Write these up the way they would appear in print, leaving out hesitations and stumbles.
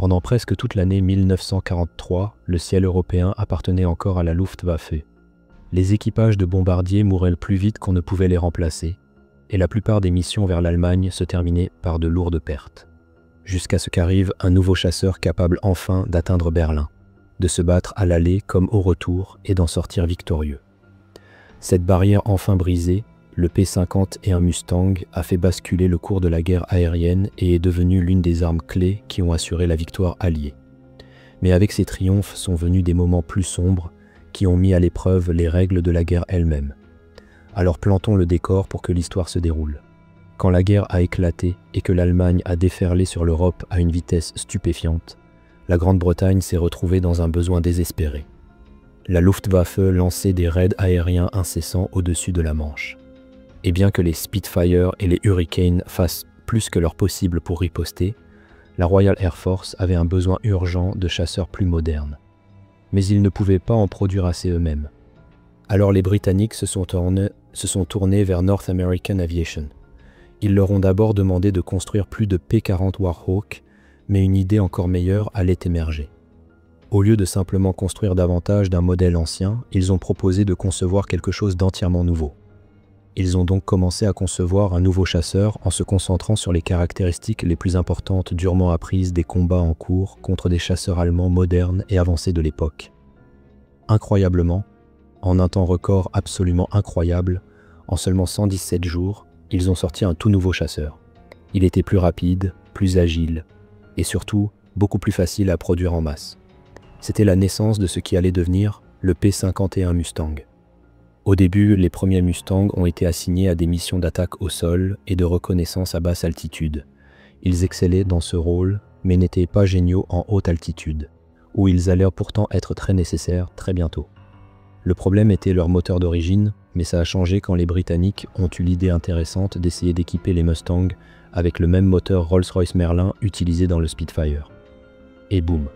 Pendant presque toute l'année 1943, le ciel européen appartenait encore à la Luftwaffe. Les équipages de bombardiers mouraient plus vite qu'on ne pouvait les remplacer, et la plupart des missions vers l'Allemagne se terminaient par de lourdes pertes. Jusqu'à ce qu'arrive un nouveau chasseur capable enfin d'atteindre Berlin, de se battre à l'aller comme au retour et d'en sortir victorieux. Cette barrière enfin brisée, le P-50 et un Mustang a fait basculer le cours de la guerre aérienne et est devenu l'une des armes clés qui ont assuré la victoire alliée. Mais avec ces triomphes sont venus des moments plus sombres qui ont mis à l'épreuve les règles de la guerre elle-même. Alors plantons le décor pour que l'histoire se déroule. Quand la guerre a éclaté et que l'Allemagne a déferlé sur l'Europe à une vitesse stupéfiante, la Grande-Bretagne s'est retrouvée dans un besoin désespéré. La Luftwaffe lançait des raids aériens incessants au-dessus de la Manche. Et bien que les Spitfire et les Hurricane fassent plus que leur possible pour riposter, la Royal Air Force avait un besoin urgent de chasseurs plus modernes. Mais ils ne pouvaient pas en produire assez eux-mêmes. Alors les Britanniques se sont tournés vers North American Aviation. Ils leur ont d'abord demandé de construire plus de P-40 Warhawk, mais une idée encore meilleure allait émerger. Au lieu de simplement construire davantage d'un modèle ancien, ils ont proposé de concevoir quelque chose d'entièrement nouveau. Ils ont donc commencé à concevoir un nouveau chasseur en se concentrant sur les caractéristiques les plus importantes durement apprises des combats en cours contre des chasseurs allemands modernes et avancés de l'époque. Incroyablement, en un temps record absolument incroyable, en seulement 117 jours, ils ont sorti un tout nouveau chasseur. Il était plus rapide, plus agile, et surtout beaucoup plus facile à produire en masse. C'était la naissance de ce qui allait devenir le P-51 Mustang. Au début, les premiers Mustangs ont été assignés à des missions d'attaque au sol et de reconnaissance à basse altitude. Ils excellaient dans ce rôle, mais n'étaient pas géniaux en haute altitude, où ils allèrent pourtant être très nécessaires très bientôt. Le problème était leur moteur d'origine, mais ça a changé quand les Britanniques ont eu l'idée intéressante d'essayer d'équiper les Mustangs avec le même moteur Rolls-Royce Merlin utilisé dans le Spitfire. Et boum!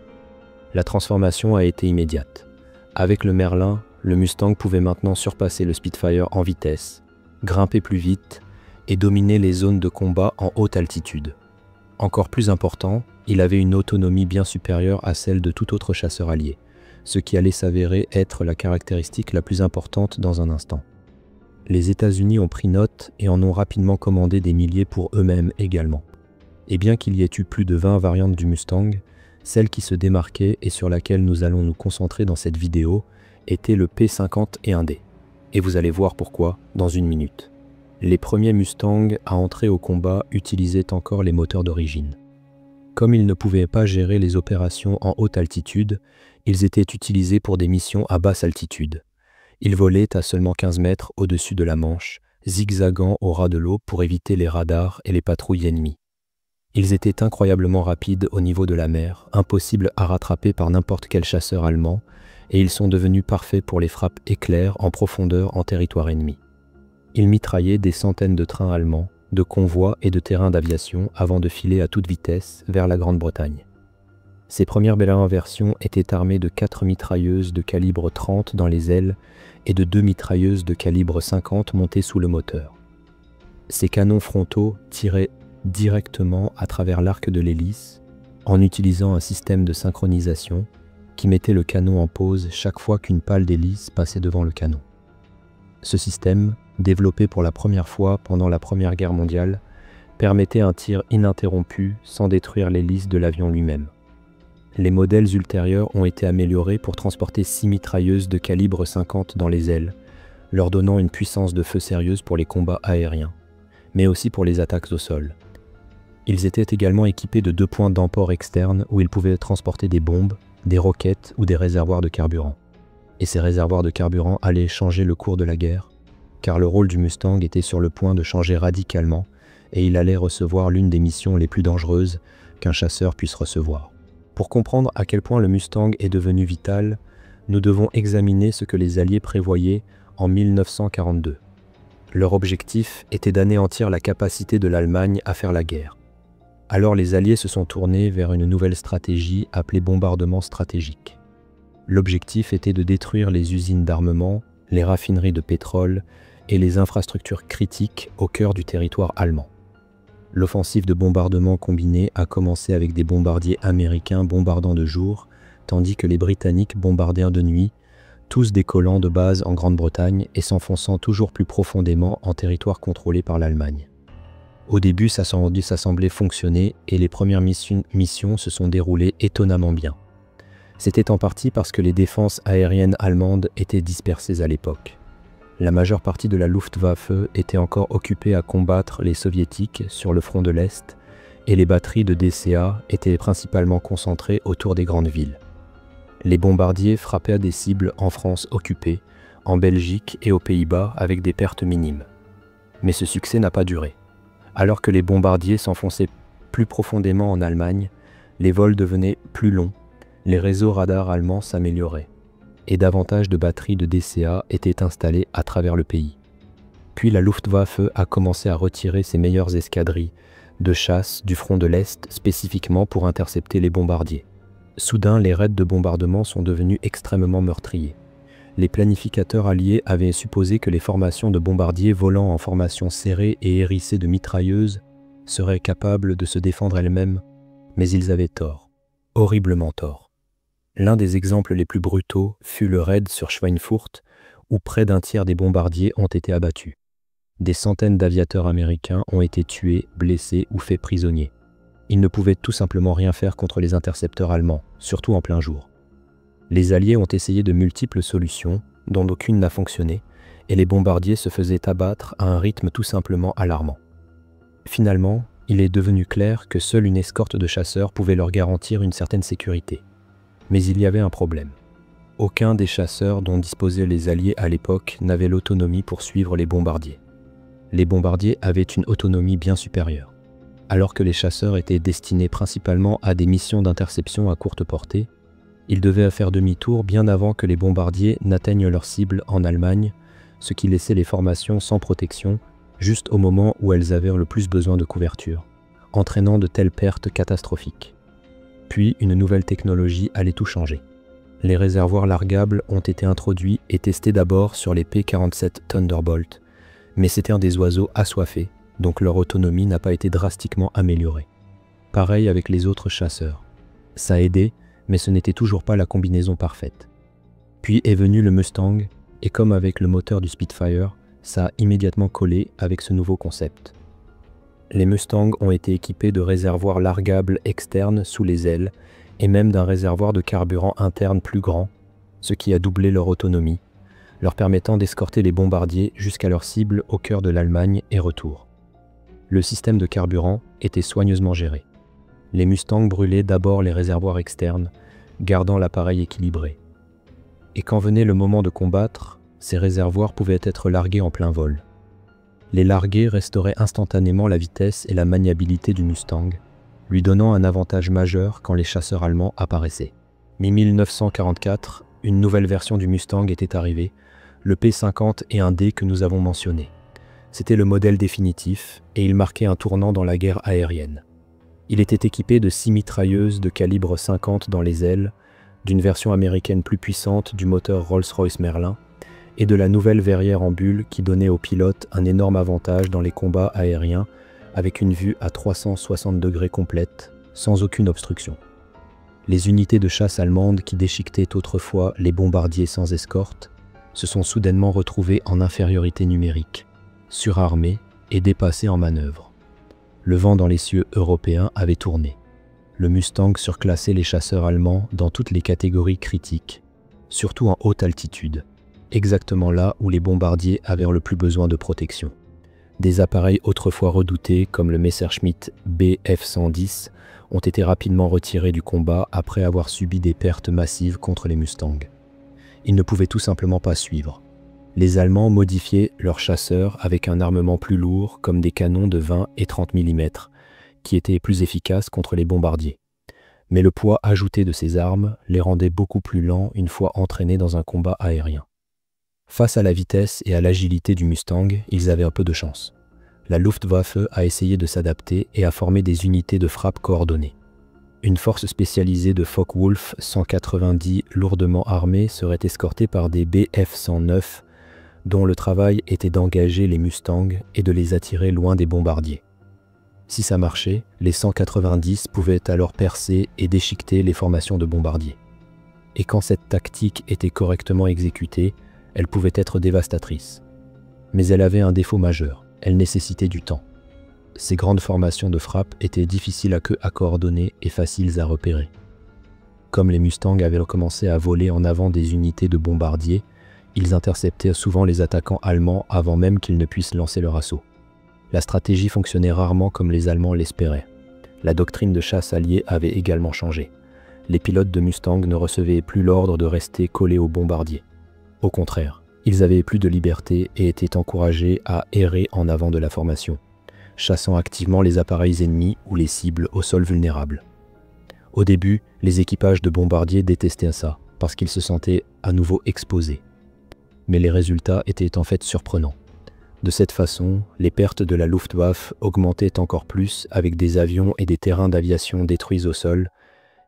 La transformation a été immédiate. Avec le Merlin, le Mustang pouvait maintenant surpasser le Spitfire en vitesse, grimper plus vite et dominer les zones de combat en haute altitude. Encore plus important, il avait une autonomie bien supérieure à celle de tout autre chasseur allié, ce qui allait s'avérer être la caractéristique la plus importante dans un instant. Les États-Unis ont pris note et en ont rapidement commandé des milliers pour eux-mêmes également. Et bien qu'il y ait eu plus de 20 variantes du Mustang, celle qui se démarquait et sur laquelle nous allons nous concentrer dans cette vidéo était le P-51D. Et vous allez voir pourquoi dans une minute. Les premiers Mustangs à entrer au combat utilisaient encore les moteurs d'origine. Comme ils ne pouvaient pas gérer les opérations en haute altitude, ils étaient utilisés pour des missions à basse altitude. Ils volaient à seulement 15 mètres au-dessus de la Manche, zigzagant au ras de l'eau pour éviter les radars et les patrouilles ennemies. Ils étaient incroyablement rapides au niveau de la mer, impossibles à rattraper par n'importe quel chasseur allemand, et ils sont devenus parfaits pour les frappes éclairs en profondeur en territoire ennemi. Ils mitraillaient des centaines de trains allemands, de convois et de terrains d'aviation avant de filer à toute vitesse vers la Grande-Bretagne. Ces premières Berlin versions étaient armées de 4 mitrailleuses de calibre 30 dans les ailes et de 2 mitrailleuses de calibre 50 montées sous le moteur. Ces canons frontaux tiraient directement à travers l'arc de l'hélice en utilisant un système de synchronisation qui mettait le canon en pause chaque fois qu'une pale d'hélice passait devant le canon. Ce système, développé pour la première fois pendant la Première Guerre mondiale, permettait un tir ininterrompu sans détruire l'hélice de l'avion lui-même. Les modèles ultérieurs ont été améliorés pour transporter 6 mitrailleuses de calibre 50 dans les ailes, leur donnant une puissance de feu sérieuse pour les combats aériens, mais aussi pour les attaques au sol. Ils étaient également équipés de 2 points d'emport externes où ils pouvaient transporter des bombes, des roquettes ou des réservoirs de carburant. Et ces réservoirs de carburant allaient changer le cours de la guerre, car le rôle du Mustang était sur le point de changer radicalement et il allait recevoir l'une des missions les plus dangereuses qu'un chasseur puisse recevoir. Pour comprendre à quel point le Mustang est devenu vital, nous devons examiner ce que les Alliés prévoyaient en 1942. Leur objectif était d'anéantir la capacité de l'Allemagne à faire la guerre. Alors les Alliés se sont tournés vers une nouvelle stratégie appelée bombardement stratégique. L'objectif était de détruire les usines d'armement, les raffineries de pétrole et les infrastructures critiques au cœur du territoire allemand. L'offensive de bombardement combinée a commencé avec des bombardiers américains bombardant de jour, tandis que les Britanniques bombardèrent de nuit, tous décollant de base en Grande-Bretagne et s'enfonçant toujours plus profondément en territoire contrôlé par l'Allemagne. Au début, ça semblait fonctionner et les premières missions se sont déroulées étonnamment bien. C'était en partie parce que les défenses aériennes allemandes étaient dispersées à l'époque. La majeure partie de la Luftwaffe était encore occupée à combattre les soviétiques sur le front de l'Est et les batteries de DCA étaient principalement concentrées autour des grandes villes. Les bombardiers frappaient des cibles en France occupée, en Belgique et aux Pays-Bas avec des pertes minimes. Mais ce succès n'a pas duré. Alors que les bombardiers s'enfonçaient plus profondément en Allemagne, les vols devenaient plus longs, les réseaux radars allemands s'amélioraient, et davantage de batteries de DCA étaient installées à travers le pays. Puis la Luftwaffe a commencé à retirer ses meilleures escadrilles de chasse du front de l'Est spécifiquement pour intercepter les bombardiers. Soudain, les raids de bombardement sont devenus extrêmement meurtriers. Les planificateurs alliés avaient supposé que les formations de bombardiers volant en formation serrée et hérissées de mitrailleuses seraient capables de se défendre elles-mêmes, mais ils avaient tort, horriblement tort. L'un des exemples les plus brutaux fut le raid sur Schweinfurt, où près d'un tiers des bombardiers ont été abattus. Des centaines d'aviateurs américains ont été tués, blessés ou faits prisonniers. Ils ne pouvaient tout simplement rien faire contre les intercepteurs allemands, surtout en plein jour. Les Alliés ont essayé de multiples solutions, dont aucune n'a fonctionné, et les bombardiers se faisaient abattre à un rythme tout simplement alarmant. Finalement, il est devenu clair que seule une escorte de chasseurs pouvait leur garantir une certaine sécurité. Mais il y avait un problème. Aucun des chasseurs dont disposaient les Alliés à l'époque n'avait l'autonomie pour suivre les bombardiers. Les bombardiers avaient une autonomie bien supérieure. Alors que les chasseurs étaient destinés principalement à des missions d'interception à courte portée, ils devaient faire demi-tour bien avant que les bombardiers n'atteignent leur cible en Allemagne, ce qui laissait les formations sans protection, juste au moment où elles avaient le plus besoin de couverture, entraînant de telles pertes catastrophiques. Puis une nouvelle technologie allait tout changer. Les réservoirs largables ont été introduits et testés d'abord sur les P-47 Thunderbolt, mais c'étaient des oiseaux assoiffés, donc leur autonomie n'a pas été drastiquement améliorée. Pareil avec les autres chasseurs. Ça aidait, mais ce n'était toujours pas la combinaison parfaite. Puis est venu le Mustang, et comme avec le moteur du Spitfire, ça a immédiatement collé avec ce nouveau concept. Les Mustangs ont été équipés de réservoirs largables externes sous les ailes, et même d'un réservoir de carburant interne plus grand, ce qui a doublé leur autonomie, leur permettant d'escorter les bombardiers jusqu'à leur cible au cœur de l'Allemagne et retour. Le système de carburant était soigneusement géré. Les Mustangs brûlaient d'abord les réservoirs externes, gardant l'appareil équilibré. Et quand venait le moment de combattre, ces réservoirs pouvaient être largués en plein vol. Les largués restauraient instantanément la vitesse et la maniabilité du Mustang, lui donnant un avantage majeur quand les chasseurs allemands apparaissaient. Mi-1944, une nouvelle version du Mustang était arrivée, le P50 et un D que nous avons mentionné. C'était le modèle définitif et il marquait un tournant dans la guerre aérienne. Il était équipé de 6 mitrailleuses de calibre 50 dans les ailes, d'une version américaine plus puissante du moteur Rolls-Royce Merlin et de la nouvelle verrière en bulle qui donnait aux pilotes un énorme avantage dans les combats aériens avec une vue à 360 degrés complète, sans aucune obstruction. Les unités de chasse allemandes qui déchiquetaient autrefois les bombardiers sans escorte se sont soudainement retrouvées en infériorité numérique, surarmées et dépassées en manœuvre. Le vent dans les cieux européens avait tourné. Le Mustang surclassait les chasseurs allemands dans toutes les catégories critiques, surtout en haute altitude, exactement là où les bombardiers avaient le plus besoin de protection. Des appareils autrefois redoutés comme le Messerschmitt Bf-110 ont été rapidement retirés du combat après avoir subi des pertes massives contre les Mustangs. Ils ne pouvaient tout simplement pas suivre. Les Allemands modifiaient leurs chasseurs avec un armement plus lourd comme des canons de 20 et 30 mm, qui étaient plus efficaces contre les bombardiers. Mais le poids ajouté de ces armes les rendait beaucoup plus lents une fois entraînés dans un combat aérien. Face à la vitesse et à l'agilité du Mustang, ils avaient un peu de chance. La Luftwaffe a essayé de s'adapter et a formé des unités de frappe coordonnées. Une force spécialisée de Focke-Wulf 190 lourdement armée serait escortée par des Bf-109 dont le travail était d'engager les Mustangs et de les attirer loin des bombardiers. Si ça marchait, les 190 pouvaient alors percer et déchiqueter les formations de bombardiers. Et quand cette tactique était correctement exécutée, elle pouvait être dévastatrice. Mais elle avait un défaut majeur, elle nécessitait du temps. Ces grandes formations de frappe étaient difficiles à coordonner et faciles à repérer. Comme les Mustangs avaient commencé à voler en avant des unités de bombardiers, ils interceptaient souvent les attaquants allemands avant même qu'ils ne puissent lancer leur assaut. La stratégie fonctionnait rarement comme les Allemands l'espéraient. La doctrine de chasse alliée avait également changé. Les pilotes de Mustang ne recevaient plus l'ordre de rester collés aux bombardiers. Au contraire, ils avaient plus de liberté et étaient encouragés à errer en avant de la formation, chassant activement les appareils ennemis ou les cibles au sol vulnérable. Au début, les équipages de bombardiers détestaient ça, parce qu'ils se sentaient à nouveau exposés. Mais les résultats étaient en fait surprenants. De cette façon, les pertes de la Luftwaffe augmentaient encore plus avec des avions et des terrains d'aviation détruits au sol,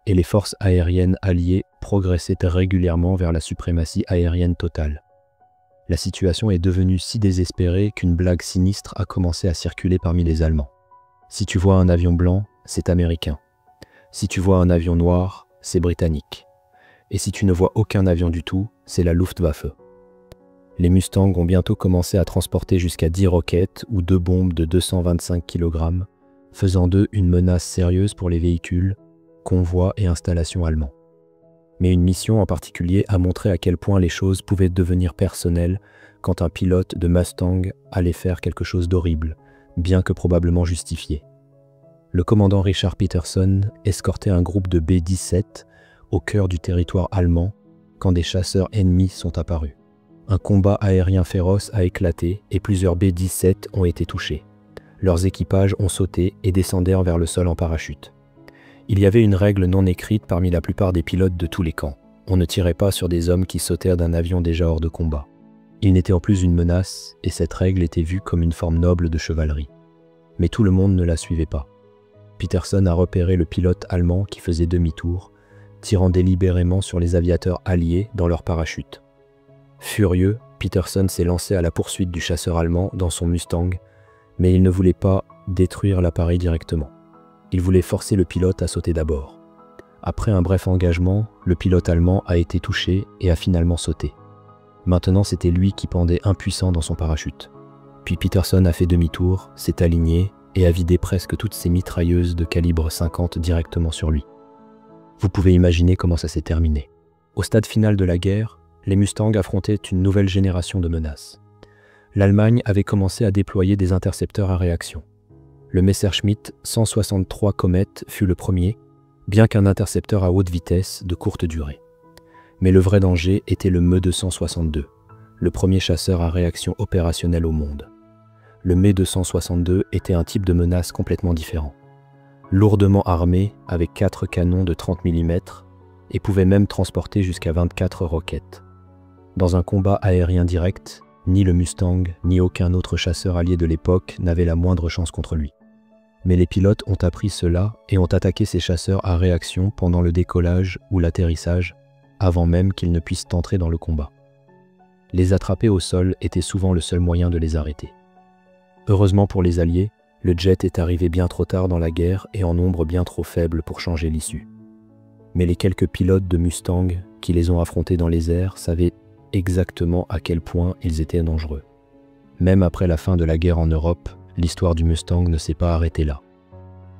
et les forces aériennes alliées progressaient régulièrement vers la suprématie aérienne totale. La situation est devenue si désespérée qu'une blague sinistre a commencé à circuler parmi les Allemands. Si tu vois un avion blanc, c'est américain. Si tu vois un avion noir, c'est britannique. Et si tu ne vois aucun avion du tout, c'est la Luftwaffe. Les Mustangs ont bientôt commencé à transporter jusqu'à 10 roquettes ou 2 bombes de 225 kg, faisant d'eux une menace sérieuse pour les véhicules, convois et installations allemands. Mais une mission en particulier a montré à quel point les choses pouvaient devenir personnelles quand un pilote de Mustang allait faire quelque chose d'horrible, bien que probablement justifié. Le commandant Richard Peterson escortait un groupe de B-17 au cœur du territoire allemand quand des chasseurs ennemis sont apparus. Un combat aérien féroce a éclaté et plusieurs B-17 ont été touchés. Leurs équipages ont sauté et descendèrent vers le sol en parachute. Il y avait une règle non écrite parmi la plupart des pilotes de tous les camps. On ne tirait pas sur des hommes qui sautèrent d'un avion déjà hors de combat. Ils n'étaient en plus une menace et cette règle était vue comme une forme noble de chevalerie. Mais tout le monde ne la suivait pas. Peterson a repéré le pilote allemand qui faisait demi-tour, tirant délibérément sur les aviateurs alliés dans leurs parachutes. Furieux, Peterson s'est lancé à la poursuite du chasseur allemand dans son Mustang, mais il ne voulait pas détruire l'appareil directement. Il voulait forcer le pilote à sauter d'abord. Après un bref engagement, le pilote allemand a été touché et a finalement sauté. Maintenant, c'était lui qui pendait impuissant dans son parachute. Puis Peterson a fait demi-tour, s'est aligné et a vidé presque toutes ses mitrailleuses de calibre 50 directement sur lui. Vous pouvez imaginer comment ça s'est terminé. Au stade final de la guerre, les Mustangs affrontaient une nouvelle génération de menaces. L'Allemagne avait commencé à déployer des intercepteurs à réaction. Le Messerschmitt 163 Comet fut le premier, bien qu'un intercepteur à haute vitesse de courte durée. Mais le vrai danger était le Me-262, le premier chasseur à réaction opérationnelle au monde. Le Me-262 était un type de menace complètement différent. Lourdement armé, avec 4 canons de 30 mm, et pouvait même transporter jusqu'à 24 roquettes. Dans un combat aérien direct, ni le Mustang, ni aucun autre chasseur allié de l'époque n'avait la moindre chance contre lui. Mais les pilotes ont appris cela et ont attaqué ces chasseurs à réaction pendant le décollage ou l'atterrissage, avant même qu'ils ne puissent entrer dans le combat. Les attraper au sol était souvent le seul moyen de les arrêter. Heureusement pour les Alliés, le jet est arrivé bien trop tard dans la guerre et en nombre bien trop faible pour changer l'issue. Mais les quelques pilotes de Mustang qui les ont affrontés dans les airs savaient exactement à quel point ils étaient dangereux. Même après la fin de la guerre en Europe, l'histoire du Mustang ne s'est pas arrêtée là.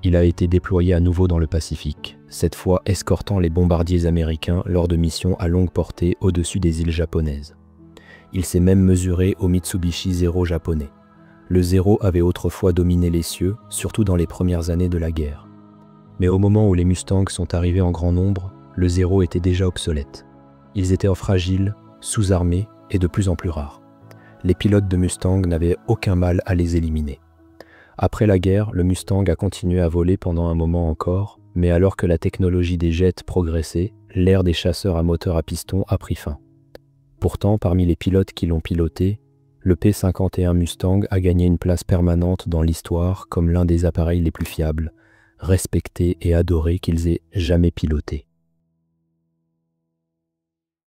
Il a été déployé à nouveau dans le Pacifique, cette fois escortant les bombardiers américains lors de missions à longue portée au-dessus des îles japonaises. Il s'est même mesuré au Mitsubishi Zero japonais. Le Zero avait autrefois dominé les cieux, surtout dans les premières années de la guerre. Mais au moment où les Mustangs sont arrivés en grand nombre, le Zero était déjà obsolète. Ils étaient fragiles, sous-armés et de plus en plus rares. Les pilotes de Mustang n'avaient aucun mal à les éliminer. Après la guerre, le Mustang a continué à voler pendant un moment encore, mais alors que la technologie des jets progressait, l'ère des chasseurs à moteur à piston a pris fin. Pourtant, parmi les pilotes qui l'ont piloté, le P-51 Mustang a gagné une place permanente dans l'histoire comme l'un des appareils les plus fiables, respectés et adorés qu'ils aient jamais pilotés.